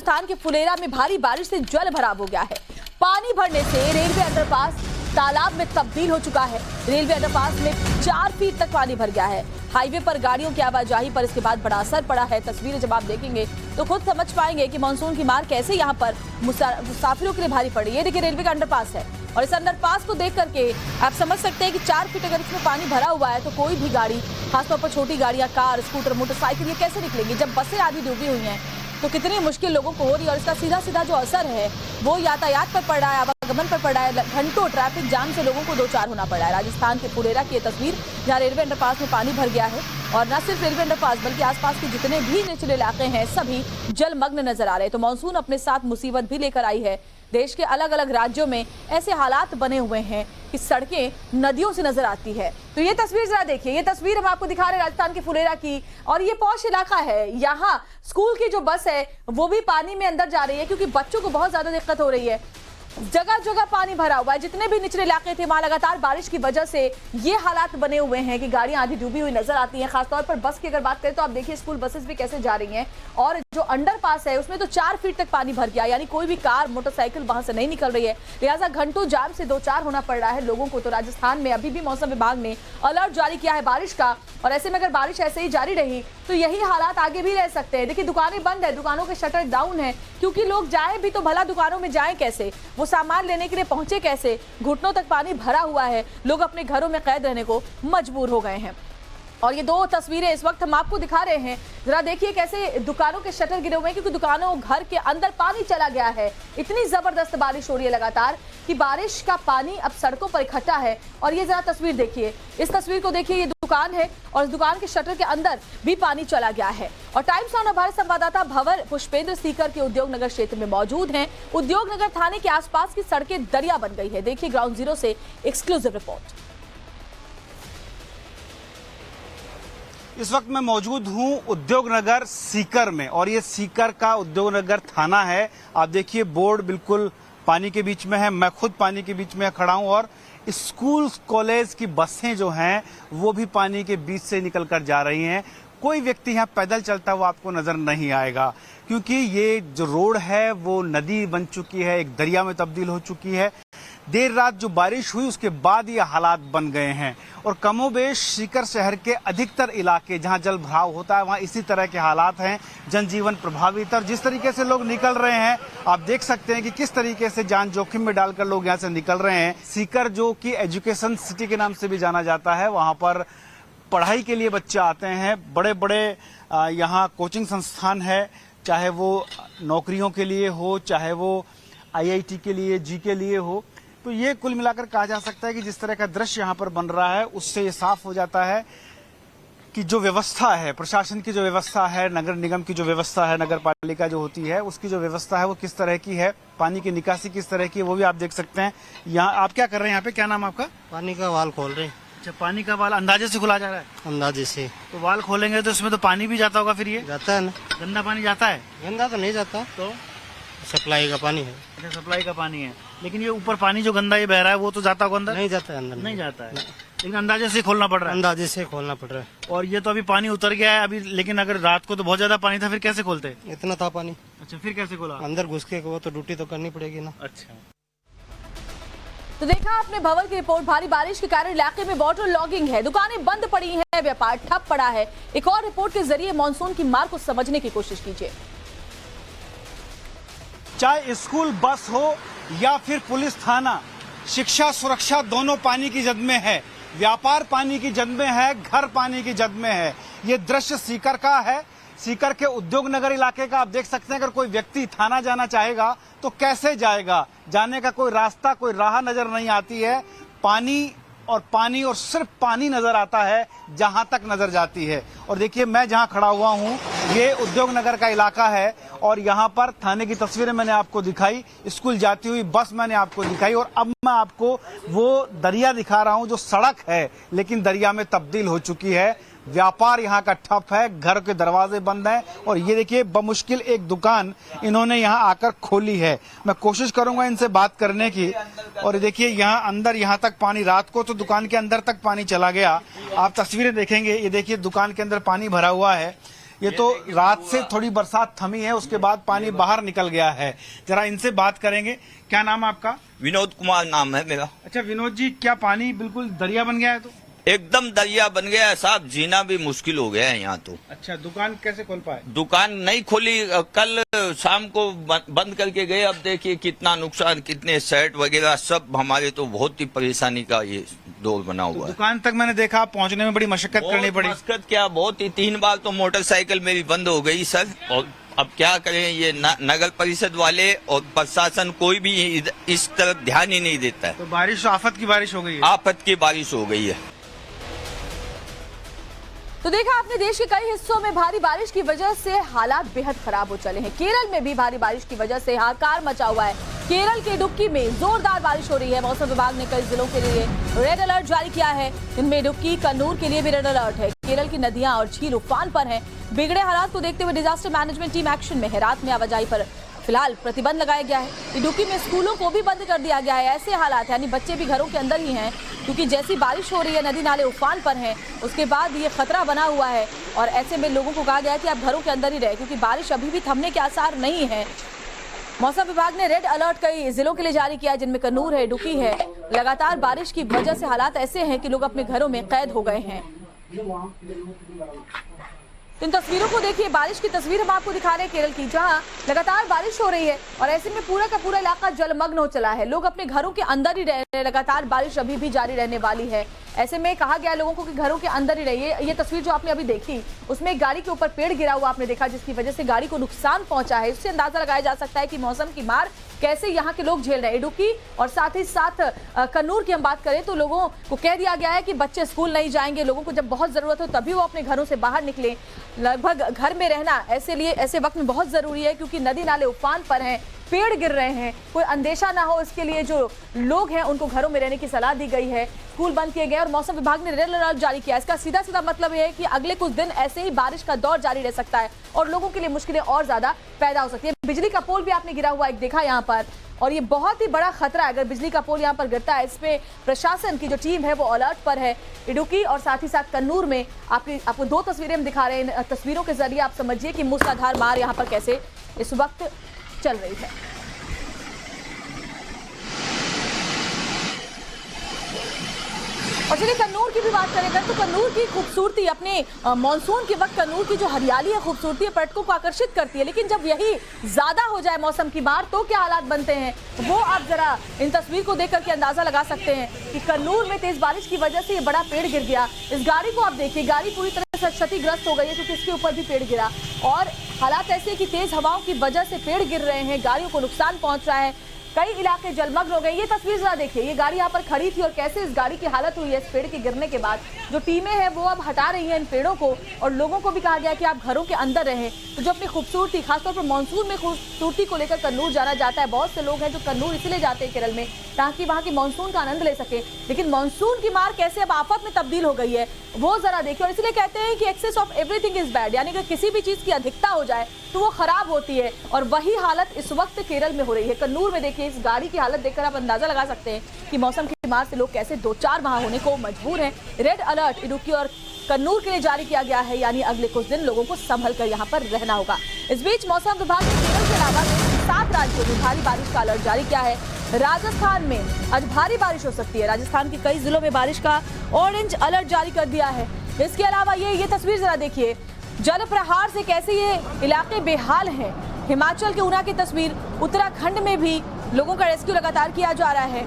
राजस्थान के फुलेरा में भारी बारिश से जल भराव हो गया है। पानी भरने से रेलवे अंडरपास तालाब में तब्दील हो चुका है। रेलवे अंडरपास में 4 फीट तक पानी भर गया है। हाईवे पर गाड़ियों की आवाजाही पर इसके बाद बड़ा असर पड़ा है। तस्वीरें जब आप देखेंगे तो खुद समझ पाएंगे कि मानसून की मार कैसे यहाँ पर मुसाफिरों के लिए भारी पड़ी है। देखिए रेलवे का अंडरपास है और इस अंडरपास को देख करके आप समझ सकते हैं कि 4 फीट अगर इसमें पानी भरा हुआ है तो कोई भी गाड़ी, खासतौर पर छोटी गाड़ियां, कार, स्कूटर, मोटरसाइकिल, ये कैसे निकलेंगी। जब बसें आधी डूबी हुई हैं तो कितनी मुश्किल लोगों को हो रही है और इसका सीधा सीधा जो असर है वो यातायात पर पड़ रहा है, आवागमन पर पड़ रहा है। घंटों ट्रैफिक जाम से लोगों को दो चार होना पड़ रहा है। राजस्थान के फुलेरा की ये तस्वीर जहाँ रेलवे अंडरपास में पानी भर गया है और न सिर्फ रेलवे अंडरपास बल्कि आसपास के जितने भी निचले इलाके हैं सभी जलमग्न नजर आ रहे हैं। तो मानसून अपने साथ मुसीबत भी लेकर आई है। देश के अलग अलग राज्यों में ऐसे हालात बने हुए हैं कि सड़कें नदियों से नजर आती है। तो ये तस्वीर जरा देखिए, ये तस्वीर हम आपको दिखा रहे हैं राजस्थान के फुलेरा की और ये पॉश इलाका है। यहाँ स्कूल की जो बस है वो भी पानी में अंदर जा रही है क्योंकि बच्चों को बहुत ज्यादा दिक्कत हो रही है। जगह जगह पानी भरा हुआ है। जितने भी निचले इलाके थे वहां लगातार बारिश की वजह से ये हालात बने हुए हैं कि गाड़ियां आधी डूबी हुई नजर आती हैं। खासतौर पर बस की अगर बात करें तो आप देखिए स्कूल बसेस भी कैसे जा रही हैं और जो अंडरपास है उसमें तो 4 फीट तक पानी भर गया, यानी कोई भी कार, मोटरसाइकिल वहां से नहीं निकल रही है। लिहाजा घंटों जाम से दो चार होना पड़ रहा है लोगों को। तो राजस्थान में अभी भी मौसम विभाग ने अलर्ट जारी किया है बारिश का और ऐसे में अगर बारिश ऐसे ही जारी रही तो यही हालात आगे भी रह सकते हैं। देखिए दुकानें बंद है, दुकानों के शटर डाउन है क्योंकि लोग जाए भी तो भला दुकानों में जाएं कैसे, वो सामान लेने के लिए पहुंचे कैसे। घुटनों तक पानी भरा हुआ है, लोग अपने घरों में कैद रहने को मजबूर हो गए हैं। और ये 2 तस्वीरें इस वक्त हम आपको दिखा रहे हैं। जरा देखिए कैसे दुकानों के शटर गिरे हुए हैं क्योंकि दुकानों घर के अंदर पानी चला गया है। इतनी जबरदस्त बारिश हो रही है लगातार कि बारिश का पानी अब सड़कों पर इकट्ठा है। और ये जरा तस्वीर देखिए, इस तस्वीर को देखिए, ये दुकान है और इस दुकान के शटर के अंदर भी पानी चला गया है। और टाइम्स ऑफ भारत संवाददाता भंवर पुष्पेंद्र सीकर के उद्योग नगर क्षेत्र में मौजूद हैं। उद्योग नगर थाने के आसपास की सड़कें दरिया बन गई है। देखिए ग्राउंड जीरो से एक्सक्लूसिव रिपोर्ट। इस वक्त मैं मौजूद हूं उद्योग नगर सीकर में और ये सीकर का उद्योग नगर थाना है। आप देखिए बोर्ड बिल्कुल पानी के बीच में है। मैं खुद पानी के बीच में खड़ा हूं और स्कूल कॉलेज की बसें जो हैं वो भी पानी के बीच से निकल कर जा रही हैं। कोई व्यक्ति यहाँ पैदल चलता हुआ आपको नजर नहीं आएगा क्योंकि ये जो रोड है वो नदी बन चुकी है, एक दरिया में तब्दील हो चुकी है। देर रात जो बारिश हुई उसके बाद ये हालात बन गए हैं और कमोबेश सीकर शहर के अधिकतर इलाके जहां जल भराव होता है वहां इसी तरह के हालात हैं। जनजीवन प्रभावित और जिस तरीके से लोग निकल रहे हैं आप देख सकते हैं कि किस तरीके से जान जोखिम में डालकर लोग यहां से निकल रहे हैं। सीकर जो कि एजुकेशन सिटी के नाम से भी जाना जाता है, वहां पर पढ़ाई के लिए बच्चे आते हैं। बड़े बड़े यहाँ कोचिंग संस्थान है, चाहे वो नौकरियों के लिए हो, चाहे वो IIT के लिए, जी के लिए हो। तो ये कुल मिलाकर कहा जा सकता है कि जिस तरह का दृश्य यहाँ पर बन रहा है उससे ये साफ हो जाता है कि जो व्यवस्था है, प्रशासन की जो व्यवस्था है, नगर निगम की जो व्यवस्था है, नगर पालिका जो होती है उसकी जो व्यवस्था है वो किस तरह की है, पानी की निकासी किस तरह की है वो भी आप देख सकते हैं। यहाँ आप क्या कर रहे हैं? यहाँ पे क्या नाम आपका? पानी का वाल खोल रहे हैं। अच्छा, पानी का वाल अंदाजे से खुला जा रहा है? अंदाजे से। तो वाल खोलेंगे तो इसमें तो पानी भी जाता होगा, फिर ये जाता है ना? गंदा पानी जाता है? गंदा तो नहीं जाता, तो सप्लाई का पानी है। अच्छा, सप्लाई का पानी है, लेकिन ये ऊपर पानी जो गंदा ये बह रहा है वो तो जाता होगा अंदर? नहीं जाता है अंदर, नहीं जाता है, लेकिन अंदाजे से खोलना पड़ रहा है। अंदाजे से खोलना पड़ रहा है। और ये तो अभी पानी उतर गया है अभी, लेकिन अगर रात को तो बहुत ज्यादा पानी था, फिर कैसे खोलते? इतना था पानी। अच्छा, फिर कैसे खोला? अंदर घुस के वो तो ड्यूटी तो करनी पड़ेगी ना। अच्छा, तो देखा आपने भंवर की रिपोर्ट। भारी बारिश के कारण इलाके में वाटर लॉगिंग है, दुकानें बंद पड़ी हैं, व्यापार ठप पड़ा है। एक और रिपोर्ट के जरिए मानसून की मार को समझने की कोशिश कीजिए। चाहे स्कूल बस हो या फिर पुलिस थाना, शिक्षा सुरक्षा दोनों पानी की जद में है। व्यापार पानी की जद में है, घर पानी की जद में है। ये दृश्य सीकर का है, सीकर के उद्योग नगर इलाके का। आप देख सकते हैं अगर कोई व्यक्ति थाना जाना चाहेगा तो कैसे जाएगा, जाने का कोई रास्ता, कोई राह नजर नहीं आती है। पानी और सिर्फ पानी नजर आता है जहां तक नजर जाती है। और देखिए मैं जहां खड़ा हुआ हूं ये उद्योग नगर का इलाका है और यहां पर थाने की तस्वीरें मैंने आपको दिखाई, स्कूल जाती हुई बस मैंने आपको दिखाई और अब मैं आपको वो दरिया दिखा रहा हूं जो सड़क है लेकिन दरिया में तब्दील हो चुकी है। व्यापार यहाँ का ठप है, घर के दरवाजे बंद हैं और ये देखिए बमुश्किल एक दुकान इन्होंने यहाँ आकर खोली है। मैं कोशिश करूंगा इनसे बात करने की। और देखिए यहाँ अंदर यहाँ तक पानी, रात को तो दुकान के अंदर तक पानी चला गया। आप तस्वीरें देखेंगे, ये देखिए दुकान के अंदर पानी भरा हुआ है। ये तो रात से थोड़ी बरसात थमी है, उसके बाद पानी बाहर निकल गया है। जरा इनसे बात करेंगे। क्या नाम है आपका? विनोद कुमार नाम है मेरा। अच्छा विनोद जी, क्या पानी बिल्कुल दरिया बन गया है? तो एकदम दरिया बन गया है साहब, जीना भी मुश्किल हो गया है यहाँ तो। अच्छा, दुकान कैसे खोल पाए? दुकान नहीं खोली, कल शाम को बंद करके गए। अब देखिए कितना नुकसान, कितने सेट वगैरह सब, हमारे तो बहुत ही परेशानी का ये दौर बना हुआ है। दुकान तक मैंने देखा पहुंचने में बड़ी मशक्कत करनी पड़ी। मशक्कत क्या, बहुत ही 3 बार तो मोटरसाइकिल मेरी बंद हो गई सर। और अब क्या करें, ये नगर परिषद वाले और प्रशासन कोई भी इस तरफ ध्यान ही नहीं देता है। तो बारिश आफत की बारिश हो गई है। आफत की बारिश हो गई है। तो देखा आपने, देश के कई हिस्सों में भारी बारिश की वजह से हालात बेहद खराब हो चले हैं। केरल में भी भारी बारिश की वजह से हाहाकार मचा हुआ है। केरल के इडुक्की में जोरदार बारिश हो रही है। मौसम विभाग ने कई जिलों के लिए रेड अलर्ट जारी किया है। इनमें इडुक्की, कन्नूर के लिए भी रेड अलर्ट है। केरल की नदियां और झील उफान पर हैं। बिगड़े हालात को देखते हुए डिजास्टर मैनेजमेंट टीम एक्शन में है। रात में आवाजाही पर फिलहाल प्रतिबंध लगाया गया है। इडुक्की में स्कूलों को भी बंद कर दिया गया है। ऐसे हालात, यानी बच्चे भी घरों के अंदर ही हैं, क्योंकि जैसी बारिश हो रही है, नदी नाले उफान पर हैं, उसके बाद ये खतरा बना हुआ है। और ऐसे में लोगों को कहा गया है कि आप घरों के अंदर ही रहे, क्योंकि बारिश अभी भी थमने के आसार नहीं है। मौसम विभाग ने रेड अलर्ट कई जिलों के लिए जारी किया है, जिनमें कन्नूर है, इडुक्की है। लगातार बारिश की वजह से हालात ऐसे हैं कि लोग अपने घरों में कैद हो गए हैं। इन तस्वीरों को देखिए, बारिश की तस्वीर हम आपको दिखा रहे हैं केरल की, जहां लगातार बारिश हो रही है और ऐसे में पूरा का पूरा इलाका जलमग्न हो चला है। लोग अपने घरों के अंदर ही रह रहे हैं। लगातार बारिश अभी भी जारी रहने वाली है। ऐसे में कहा गया है लोगों को कि घरों के अंदर ही रहिए। ये तस्वीर जो आपने अभी देखी, उसमें एक गाड़ी के ऊपर पेड़ गिरा हुआ आपने देखा, जिसकी वजह से गाड़ी को नुकसान पहुंचा है। इससे अंदाजा लगाया जा सकता है कि मौसम की मार कैसे यहाँ के लोग झेल रहे हैं। इडुक्की और साथ ही साथ कन्नूर की हम बात करें तो लोगों को कह दिया गया है कि बच्चे स्कूल नहीं जाएंगे। लोगों को जब बहुत जरूरत हो तभी वो अपने घरों से बाहर निकलें। लगभग घर में रहना ऐसे वक्त में बहुत जरूरी है, क्योंकि नदी नाले उफान पर हैं, पेड़ गिर रहे हैं। कोई अंदेशा ना हो, इसके लिए जो लोग हैं उनको घरों में रहने की सलाह दी गई है। स्कूल बंद किए गए और मौसम विभाग ने रेड अलर्ट जारी किया। इसका सीधा सीधा मतलब यह है कि अगले कुछ दिन ऐसे ही बारिश का दौर जारी रह सकता है और लोगों के लिए मुश्किलें और ज्यादा पैदा हो सकती है। बिजली का पोल भी आपने गिरा हुआ एक देखा यहाँ पर, और ये बहुत ही बड़ा खतरा है। अगर बिजली का पोल यहाँ पर गिरता है, इसमें प्रशासन की जो टीम है वो अलर्ट पर है। इडुक्की और साथ ही साथ कन्नूर में आपको 2 तस्वीरें हम दिखा रहे हैं। इन तस्वीरों के जरिए आप समझिए कि मूसलाधार मार यहाँ पर कैसे इस वक्त चल रही है। और चलिए कन्नूर की भी बात करें तो कन्नूर की खूबसूरती, अपने मानसून के वक्त कन्नूर की जो हरियाली है, खूबसूरती है, पर्यटकों को आकर्षित करती है। लेकिन जब यही ज्यादा हो जाए मौसम की मार, तो क्या हालात बनते हैं वो आप जरा इन तस्वीर को देख करके अंदाजा लगा सकते हैं कि कन्नूर में तेज बारिश की वजह से ये बड़ा पेड़ गिर गया। इस गाड़ी को आप देखिए, गाड़ी पूरी तरह से क्षतिग्रस्त हो गई है, क्योंकि इसके ऊपर भी पेड़ गिरा। और हालात ऐसे कि तेज हवाओं की वजह से पेड़ गिर रहे हैं, गाड़ियों को नुकसान पहुंच रहा है, कई इलाके जलमग्न हो गए। ये तस्वीर जरा देखिए, ये गाड़ी यहाँ पर खड़ी थी और कैसे इस गाड़ी की हालत हुई है इस पेड़ के गिरने के बाद। जो टीमें हैं वो अब हटा रही हैं इन पेड़ों को, और लोगों को भी कहा गया कि आप घरों के अंदर रहें। तो जो अपनी खूबसूरती, खासतौर पर मानसून में खूबसूरती को लेकर कन्नूर जाना जाता है। बहुत से लोग हैं जो कन्नूर इसलिए जाते हैं केरल में, ताकि वहाँ की मानसून का आनंद ले सके। लेकिन मानसून की मार कैसे अब आफत में तब्दील हो गई है वो जरा देखिए। और इसलिए कहते हैं कि excess of everything is bad, यानी कि किसी भी चीज की अधिकता हो जाए तो वो खराब होती है। और वही हालत इस वक्त केरल में हो रही है। कन्नूर में देखिए, इस गाड़ी की हालत देखकर आप अंदाजा लगा सकते हैं कि मौसम की मार से लोग कैसे 2-4 माह होने को मजबूर हैं। रेड अलर्ट इडुक्की और कन्नूर के लिए जारी किया गया है, यानी अगले कुछ दिन लोगों को संभल कर यहाँ पर रहना होगा। इस बीच मौसम विभाग ने केरल के अलावा 7 राज्यों में भारी बारिश का अलर्ट जारी किया है। राजस्थान में आज भारी बारिश हो सकती है। राजस्थान के कई जिलों में बारिश का ऑरेंज अलर्ट जारी कर दिया है। इसके अलावा ये तस्वीर जरा देखिए, जल प्रहार से कैसे ये इलाके बेहाल हैं। हिमाचल के ऊना की तस्वीर, उत्तराखंड में भी लोगों का रेस्क्यू लगातार किया जा रहा है।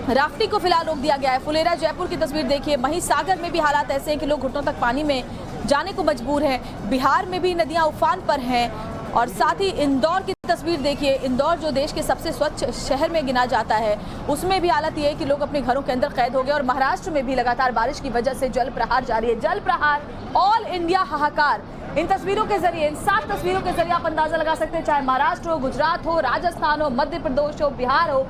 राफ्टिंग को फिलहाल रोक दिया गया है। फुलेरा जयपुर की तस्वीर देखिए, महिसागर में भी हालात ऐसे हैं कि लोग घुटनों तक पानी में जाने को मजबूर हैं। बिहार में भी नदियां उफान पर हैं। और साथ ही इंदौर की तस्वीर देखिए, इंदौर जो देश के सबसे स्वच्छ शहर में गिना जाता है, उसमें भी हालत ये है कि लोग अपने घरों के अंदर कैद हो गए। और महाराष्ट्र में भी लगातार बारिश की वजह से जल प्रहार जारी है। जल प्रहार, ऑल इंडिया हाहाकार। इन तस्वीरों के जरिए, इन 7 तस्वीरों के जरिए आप अंदाजा लगा सकते हैं, चाहे महाराष्ट्र हो, गुजरात हो, राजस्थान हो, मध्य प्रदेश हो, बिहार हो,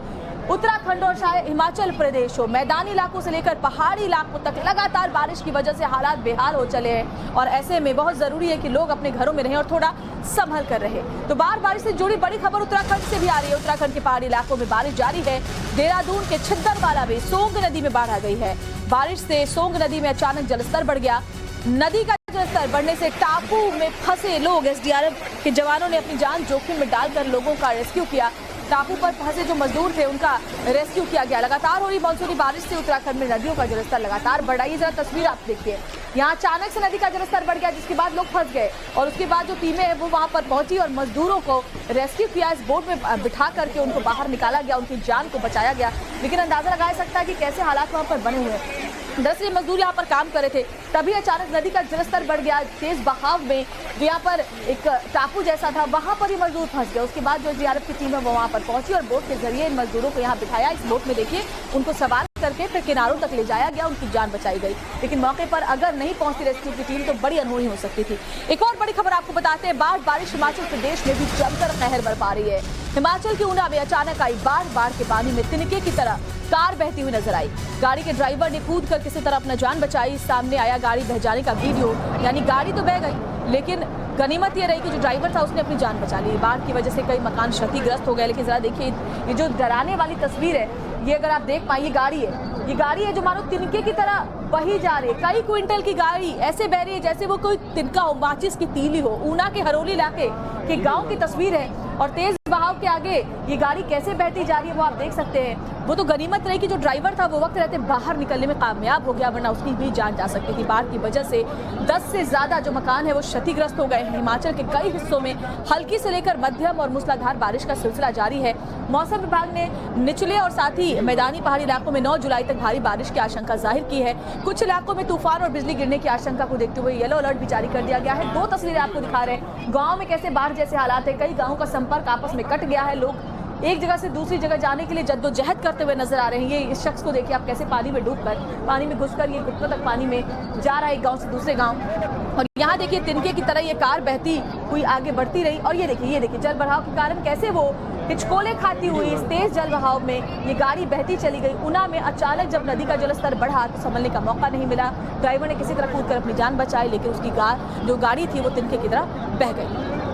उत्तराखंड और शायद हिमाचल प्रदेश हो, मैदानी इलाकों से लेकर पहाड़ी इलाकों तक लगातार बारिश की वजह से हालात बेहाल हो चले हैं। और ऐसे में बहुत जरूरी है कि लोग अपने घरों में रहें और थोड़ा संभल कर रहे। तो बारिश से जुड़ी बड़ी खबर उत्तराखंड से भी आ रही है। उत्तराखंड के पहाड़ी इलाकों में बारिश जारी है। देहरादून के छिंदरवाला में सोंग नदी में बाढ़ आ गई है। बारिश से सोंग नदी में अचानक जलस्तर बढ़ गया। नदी का जलस्तर बढ़ने से टापू में फंसे लोग, एसडीआरएफ के जवानों ने अपनी जान जोखिम में डालकर लोगों का रेस्क्यू किया। टापू पर फंसे जो मजदूर थे उनका रेस्क्यू किया गया। लगातार हो रही मानसूनी बारिश से उत्तराखंड में नदियों का जलस्तर लगातार बढ़ा। ये जरा तस्वीर आप देखिए, यहाँ अचानक से नदी का जलस्तर बढ़ गया, जिसके बाद लोग फंस गए और उसके बाद जो टीमें हैं वो वहां पर पहुंची और मजदूरों को रेस्क्यू किया। इस बोट में बिठा करके उनको बाहर निकाला गया, उनकी जान को बचाया गया। लेकिन अंदाजा लगाया सकता है कि कैसे हालात वहां पर बने हुए हैं। दरअसल मजदूर यहाँ पर काम कर रहे थे, तभी अचानक नदी का जलस्तर बढ़ गया। तेज बहाव में जो यहाँ पर एक टापू जैसा था वहां पर ही मजदूर फंस गए। उसके बाद जो एसडीआरएफ की टीम है वो वहां पर पहुंची और बोट के जरिए इन मजदूरों को यहाँ बिठाया। इस बोट में देखिए उनको सवार करके फिर किनारों तक ले जाया गया, उनकी जान बचाई गई। लेकिन मौके पर अगर नहीं पहुंचती रेस्क्यू की टीम तो बड़ी अनहोनी हो सकती थी। एक और बड़ी खबर आपको बताते हैं, बारिश हिमाचल प्रदेश में भी जमकर कहर बरपा रही है। हिमाचल के ऊना में अचानक आई बाढ़ के पानी में तिनके की तरह कार बहती हुई नजर आई। गाड़ी के ड्राइवर ने कूद कर किसी तरह अपना जान बचाई। सामने आया गाड़ी बह जाने का वीडियो, यानी गाड़ी तो बह गई लेकिन गनीमत ये रही कि जो ड्राइवर था उसने अपनी जान बचा ली। बाढ़ की वजह से कई मकान क्षतिग्रस्त हो गए। लेकिन जरा देखिए ये जो डराने वाली तस्वीर है, ये अगर आप देख पाए, ये गाड़ी है जो मानो तिनके की तरह बही जा रही है। कई क्विंटल की गाड़ी ऐसे बह रही है जैसे वो कोई तिनका हो, माचिस की तीली हो। ऊना के हरोली इलाके के गांव की तस्वीर है और तेज बहाव के आगे ये गाड़ी कैसे बहती जा रही है वो आप देख सकते हैं। वो तो गनीमत रही कि जो ड्राइवर था वो वक्त रहते बाहर निकलने में कामयाब हो गया, वरना उसकी भी जान जा सकती थी। बाढ़ की वजह से 10 से ज्यादा जो मकान है वो क्षतिग्रस्त हो गए हैं। हिमाचल के कई हिस्सों में हल्की से लेकर मध्यम और मूसलाधार बारिश का सिलसिला जारी है। मौसम विभाग ने निचले और साथ ही मैदानी पहाड़ी इलाकों में 9 जुलाई तक भारी बारिश की आशंका जाहिर की है। कुछ इलाकों में तूफान और बिजली गिरने की आशंका को देखते हुए येलो अलर्ट भी जारी कर दिया गया है। 2 तस्वीरें आपको दिखा रहे हैं, गाँव में कैसे बाढ़ जैसे हालात है। कई गाँवों का संपर्क आपस में कट गया है, लोग एक जगह से दूसरी जगह जाने के लिए जद्दोजहद करते हुए नजर आ रहे हैं। ये इस शख्स को देखिए आप कैसे पानी में डूबकर, पानी में घुसकर ये घुटनों तक पानी में जा रहा है एक गांव से दूसरे गांव। और यहाँ देखिए तिनके की तरह ये कार बहती हुई आगे बढ़ती रही और ये देखिए जल बढ़ाव के कारण कैसे वो हिचकोले खाती हुई इस तेज जल बहाव में ये गाड़ी बहती चली गई। ऊना में अचानक जब नदी का जलस्तर बढ़ा तो संभलने का मौका नहीं मिला। ड्राइवर ने किसी तरह कूदकर अपनी जान बचाई, लेकिन उसकी जो गाड़ी थी वो तिनके की तरह बह गई।